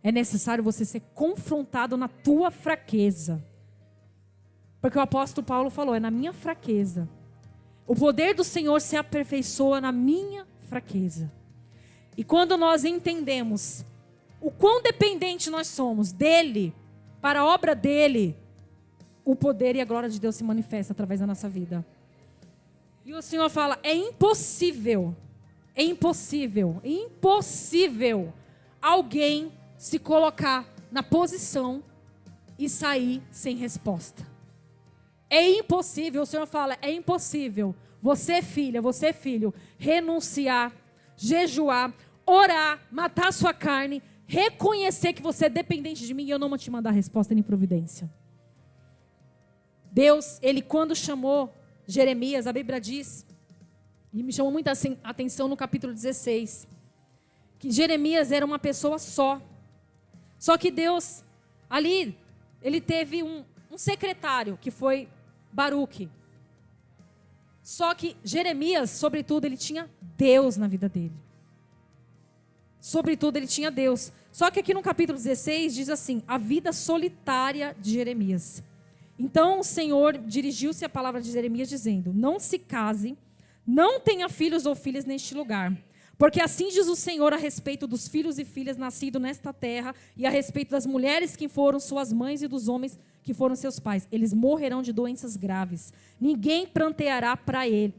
é necessário você ser confrontado na tua fraqueza. Porque o apóstolo Paulo falou, é na minha fraqueza. O poder do Senhor se aperfeiçoa na minha fraqueza. E quando nós entendemos o quão dependente nós somos dEle, para a obra dEle, o poder e a glória de Deus se manifesta através da nossa vida. E o Senhor fala, é impossível alguém se colocar na posição e sair sem resposta. É impossível, o Senhor fala, é impossível você, filha, você, filho, renunciar, jejuar, orar, matar sua carne, reconhecer que você é dependente de mim e eu não vou te mandar resposta nem providência. Deus, Ele quando chamou Jeremias, a Bíblia diz, e me chamou muita atenção no capítulo 16, que Jeremias era uma pessoa só. Só que Deus, ali, Ele teve um secretário, que foi Baruque. Só que Jeremias, sobretudo, ele tinha Deus na vida dele. Sobretudo, ele tinha Deus. Só que aqui no capítulo 16 diz assim, a vida solitária de Jeremias. Então o Senhor dirigiu-se à palavra de Jeremias dizendo, não se case, não tenha filhos ou filhas neste lugar. Porque assim diz o Senhor a respeito dos filhos e filhas nascidos nesta terra e a respeito das mulheres que foram suas mães e dos homens que foram seus pais. Eles morrerão de doenças graves. Ninguém pranteará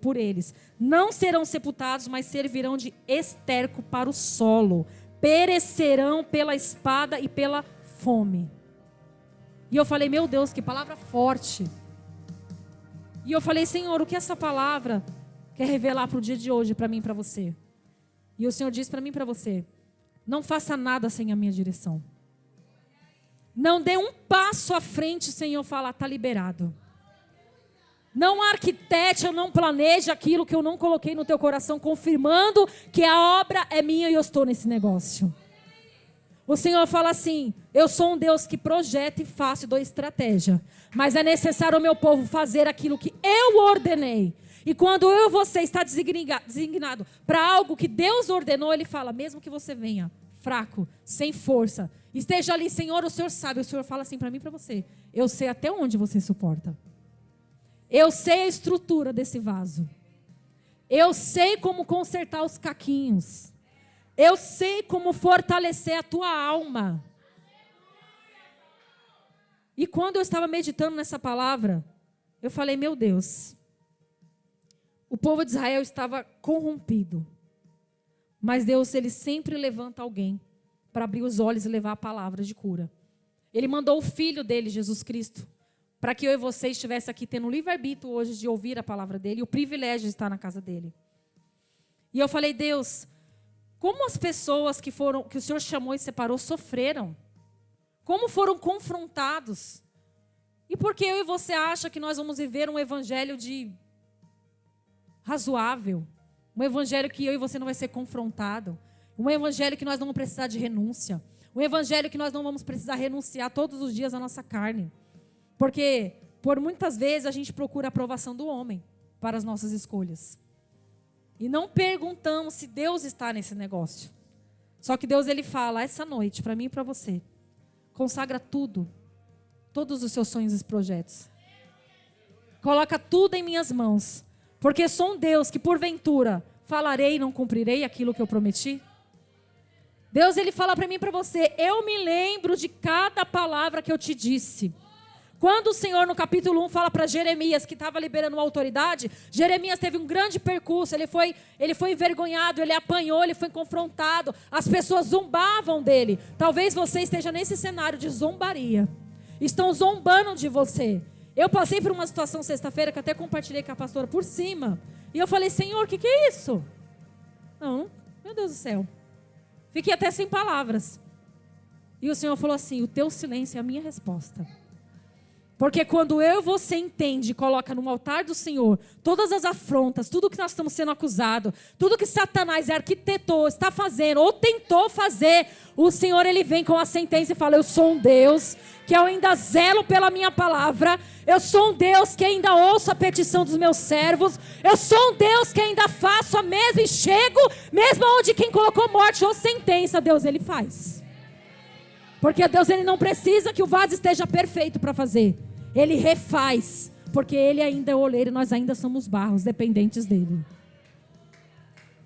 por eles. Não serão sepultados, mas servirão de esterco para o solo. Perecerão pela espada e pela fome. E eu falei, meu Deus, que palavra forte. E eu falei, Senhor, o que essa palavra quer revelar para o dia de hoje, para mim e para você? E o Senhor diz para mim e para você, não faça nada sem a minha direção. Não dê um passo à frente sem eu falar, está liberado. Não arquitete, não planeje aquilo que eu não coloquei no teu coração, confirmando que a obra é minha e eu estou nesse negócio. O Senhor fala assim, eu sou um Deus que projeta e faço e dou estratégia. Mas é necessário o meu povo fazer aquilo que eu ordenei. E quando eu e você está designado para algo que Deus ordenou, Ele fala, mesmo que você venha fraco, sem força, esteja ali, Senhor, o Senhor sabe. O Senhor fala assim para mim e para você, eu sei até onde você suporta. Eu sei a estrutura desse vaso. Eu sei como consertar os caquinhos. Eu sei como fortalecer a tua alma. E quando eu estava meditando nessa palavra, eu falei, meu Deus, o povo de Israel estava corrompido. Mas Deus, Ele sempre levanta alguém para abrir os olhos e levar a palavra de cura. Ele mandou o Filho dele, Jesus Cristo, para que eu e você estivesse aqui tendo o livre-arbítrio hoje de ouvir a palavra dele e o privilégio de estar na casa dele. E eu falei, Deus, como as pessoas que o Senhor chamou e separou sofreram? Como foram confrontados? E por que eu e você acham que nós vamos viver um evangelho razoável? Um evangelho que eu e você não vai ser confrontado? Um evangelho que nós não vamos precisar de renúncia? Um evangelho que nós não vamos precisar renunciar todos os dias à nossa carne? Porque por muitas vezes a gente procura a aprovação do homem para as nossas escolhas. E não perguntamos se Deus está nesse negócio. Só que Deus, Ele fala, essa noite, para mim e para você, consagra tudo, todos os seus sonhos e projetos. Coloca tudo em minhas mãos, porque sou um Deus que porventura falarei e não cumprirei aquilo que eu prometi. Deus, Ele fala para mim e para você, eu me lembro de cada palavra que eu te disse. Quando o Senhor, no capítulo 1, fala para Jeremias, que estava liberando autoridade, Jeremias teve um grande percurso, ele foi envergonhado, ele apanhou, ele foi confrontado, as pessoas zombavam dele. Talvez você esteja nesse cenário de zombaria. Estão zombando de você. Eu passei por uma situação sexta-feira, que até compartilhei com a pastora por cima, e eu falei, Senhor, o que é isso? Não, meu Deus do céu. Fiquei até sem palavras. E o Senhor falou assim: o teu silêncio é a minha resposta. Porque quando eu e você entende e coloca no altar do Senhor todas as afrontas, tudo que nós estamos sendo acusados, tudo que Satanás arquitetou, está fazendo ou tentou fazer, o Senhor ele vem com a sentença e fala: eu sou um Deus que eu ainda zelo pela minha palavra, eu sou um Deus que ainda ouço a petição dos meus servos, eu sou um Deus que ainda faço a mesma e chego, mesmo onde quem colocou morte ou sentença, Deus ele faz. Porque Deus ele não precisa que o vaso esteja perfeito para fazer. Ele refaz. Porque Ele ainda é o oleiro e nós ainda somos barros, dependentes dEle.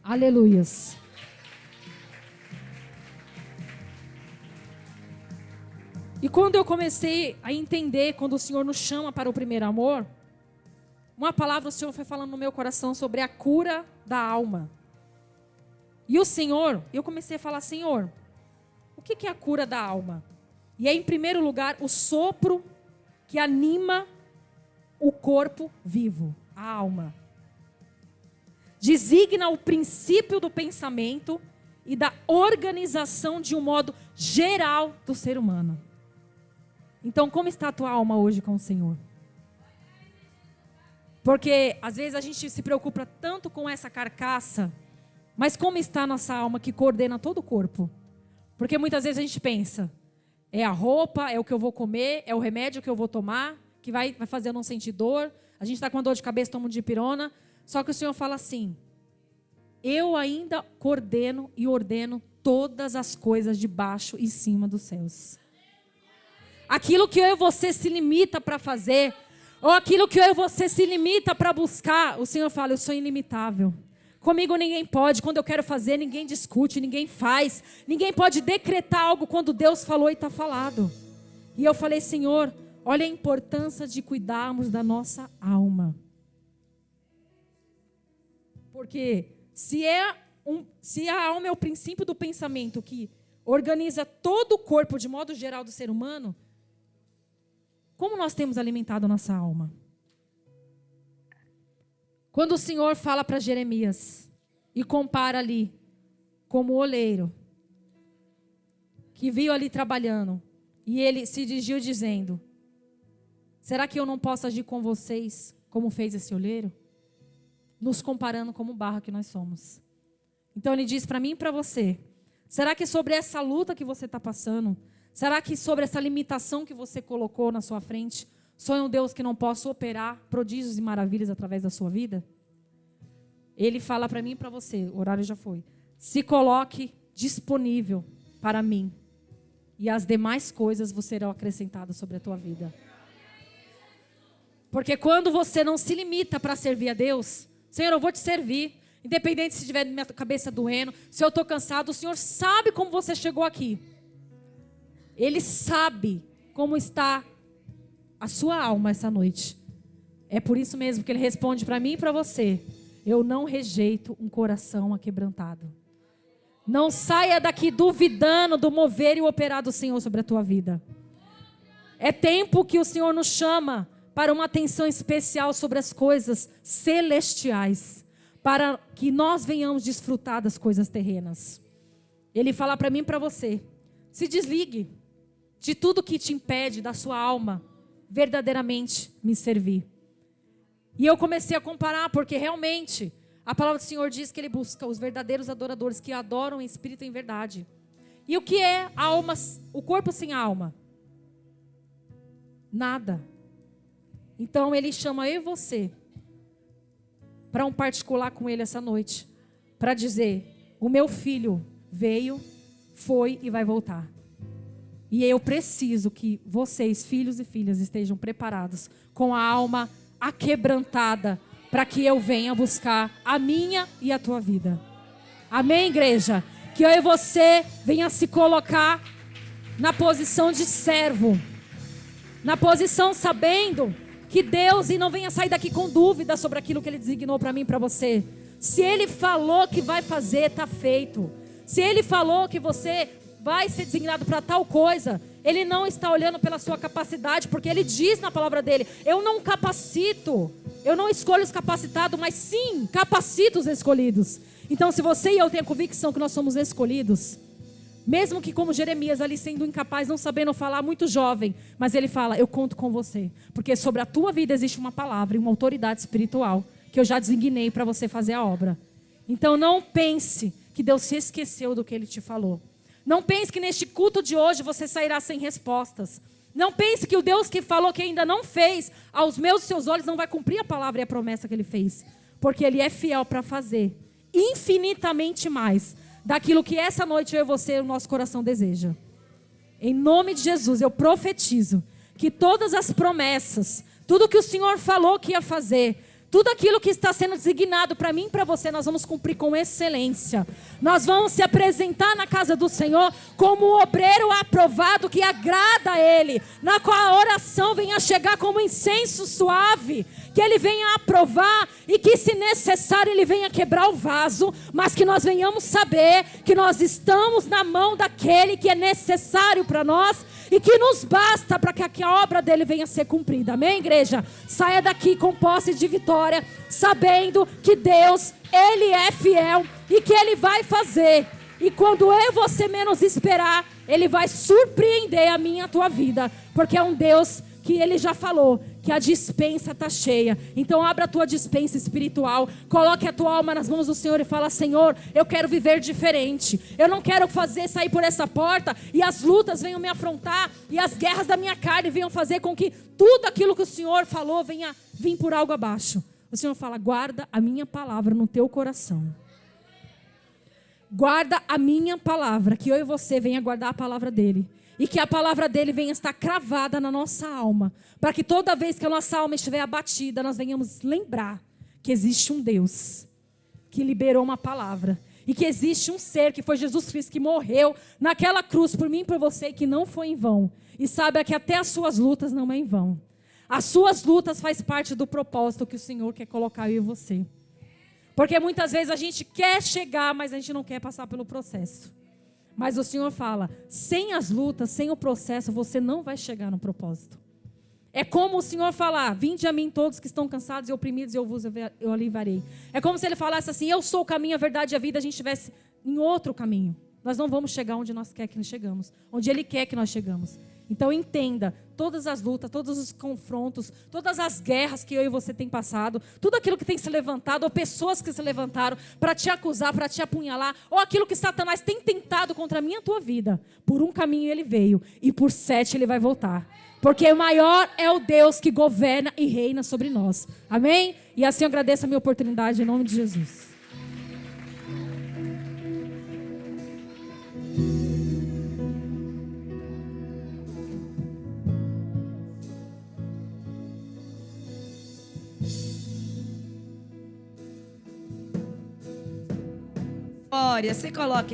Aleluias. E quando eu comecei a entender, quando o Senhor nos chama para o primeiro amor, uma palavra o Senhor foi falando no meu coração sobre a cura da alma. E o Senhor, eu comecei a falar: Senhor, o que é a cura da alma? E é, em primeiro lugar, o sopro que anima o corpo vivo, a alma. Designa o princípio do pensamento e da organização de um modo geral do ser humano. Então, como está a tua alma hoje com o Senhor? Porque, às vezes, a gente se preocupa tanto com essa carcaça, mas como está a nossa alma que coordena todo o corpo? Porque muitas vezes a gente pensa: é a roupa, é o que eu vou comer, é o remédio que eu vou tomar, que vai fazer eu não sentir dor. A gente está com dor de cabeça, toma um dipirona. Só que o Senhor fala assim: eu ainda coordeno e ordeno todas as coisas de baixo e cima dos céus. Aquilo que eu e você se limita para fazer, ou aquilo que eu e você se limita para buscar, o Senhor fala: eu sou ilimitável. Comigo ninguém pode. Quando eu quero fazer, ninguém discute, ninguém faz. Ninguém pode decretar algo quando Deus falou e está falado. E eu falei: Senhor, olha a importância de cuidarmos da nossa alma. Porque se a alma é o princípio do pensamento que organiza todo o corpo de modo geral do ser humano, como nós temos alimentado a nossa alma? Quando o Senhor fala para Jeremias e compara ali como o oleiro que viu ali trabalhando, e ele se dirigiu dizendo: será que eu não posso agir com vocês como fez esse oleiro? Nos comparando como barro que nós somos. Então ele diz para mim e para você: será que sobre essa luta que você está passando, será que sobre essa limitação que você colocou na sua frente, sou um Deus que não posso operar prodígios e maravilhas através da sua vida? Ele fala para mim e para você, o horário já foi: se coloque disponível para mim, e as demais coisas serão acrescentadas sobre a tua vida. Porque quando você não se limita para servir a Deus: Senhor, eu vou te servir, independente se tiver minha cabeça doendo, se eu estou cansado, o Senhor sabe como você chegou aqui. Ele sabe como está a sua alma essa noite. É por isso mesmo que Ele responde para mim e para você: eu não rejeito um coração aquebrantado. Não saia daqui duvidando do mover e o operar do Senhor sobre a tua vida. É tempo que o Senhor nos chama para uma atenção especial sobre as coisas celestiais, para que nós venhamos desfrutar das coisas terrenas. Ele fala para mim e para você: se desligue de tudo que te impede da sua alma verdadeiramente me servir. E eu comecei a comparar, porque realmente a palavra do Senhor diz que Ele busca os verdadeiros adoradores que adoram em espírito e em verdade. E o que é a alma, o corpo sem alma? Nada. Então Ele chama eu e você para um particular com Ele essa noite, para dizer: o meu filho veio, foi e vai voltar. E eu preciso que vocês, filhos e filhas, estejam preparados com a alma aquebrantada, para que eu venha buscar a minha e a tua vida. Amém, igreja? Que eu e você venha se colocar na posição de servo, na posição sabendo que Deus, e não venha sair daqui com dúvida sobre aquilo que Ele designou para mim e para você. Se Ele falou que vai fazer, está feito. Se Ele falou que você vai ser designado para tal coisa, Ele não está olhando pela sua capacidade, porque Ele diz na palavra dEle: eu não capacito, eu não escolho os capacitados, mas sim capacito os escolhidos. Então, se você e eu temos a convicção que nós somos escolhidos, Mesmo que como Jeremias ali sendo incapaz, não sabendo falar, muito jovem. Mas ele fala, eu conto com você. Porque sobre a tua vida existe uma palavra e uma autoridade espiritual que eu já designei para você fazer a obra. Então não pense que Deus se esqueceu do que Ele te falou. Não pense que neste culto de hoje você sairá sem respostas. Não pense que o Deus que falou que ainda não fez, aos meus e seus olhos não vai cumprir a palavra e a promessa que Ele fez. Porque Ele é fiel para fazer infinitamente mais daquilo que essa noite eu e você, o nosso coração deseja. Em nome de Jesus, eu profetizo que todas as promessas, tudo que o Senhor falou que ia fazer, tudo aquilo que está sendo designado para mim e para você, nós vamos cumprir com excelência. Nós vamos se apresentar na casa do Senhor como um obreiro aprovado que agrada a Ele, na qual a oração venha chegar como incenso suave, que Ele venha aprovar e que, se necessário, Ele venha quebrar o vaso, mas que nós venhamos saber que nós estamos na mão daquele que é necessário para nós e que nos basta para que a obra dele venha a ser cumprida. Amém, igreja? Saia daqui com posse de vitória, sabendo que Deus, Ele é fiel e que Ele vai fazer. E quando eu e você menos esperar, Ele vai surpreender a minha e a tua vida, porque é um Deus que Ele já falou que a dispensa está cheia. Então abra a tua dispensa espiritual, coloque a tua alma nas mãos do Senhor e fala: Senhor, eu quero viver diferente. Eu não quero sair por essa porta e as lutas venham me afrontar e as guerras da minha carne venham fazer com que tudo aquilo que o Senhor falou venha vir por algo abaixo. O Senhor fala: guarda a minha palavra no teu coração. Guarda a minha palavra, que eu e você venha guardar a palavra dele. E que a palavra dele venha estar cravada na nossa alma. Para que toda vez que a nossa alma estiver abatida, nós venhamos lembrar que existe um Deus que liberou uma palavra. E que existe um ser que foi Jesus Cristo, que morreu naquela cruz por mim e por você, e que não foi em vão. E saiba que até as suas lutas não é em vão. As suas lutas faz parte do propósito que o Senhor quer colocar eu e você. Porque muitas vezes a gente quer chegar, mas a gente não quer passar pelo processo. Mas o Senhor fala, sem as lutas, sem o processo, você não vai chegar no propósito. É como o Senhor falar: vinde a mim todos que estão cansados e oprimidos, e eu aliviarei. É como se Ele falasse assim: eu sou o caminho, a verdade e a vida. A gente estivesse em outro caminho. Nós não vamos chegar onde nós quer que nós chegamos, onde Ele quer que nós chegamos. Então entenda, todas as lutas, todos os confrontos, todas as guerras que eu e você tem passado, tudo aquilo que tem se levantado, ou pessoas que se levantaram para te acusar, para te apunhalar, ou aquilo que Satanás tem tentado contra a minha e a tua vida, por um caminho ele veio, e por 7 ele vai voltar. Porque o maior é o Deus que governa e reina sobre nós. Amém? E assim eu agradeço a minha oportunidade em nome de Jesus. Glória, se coloque.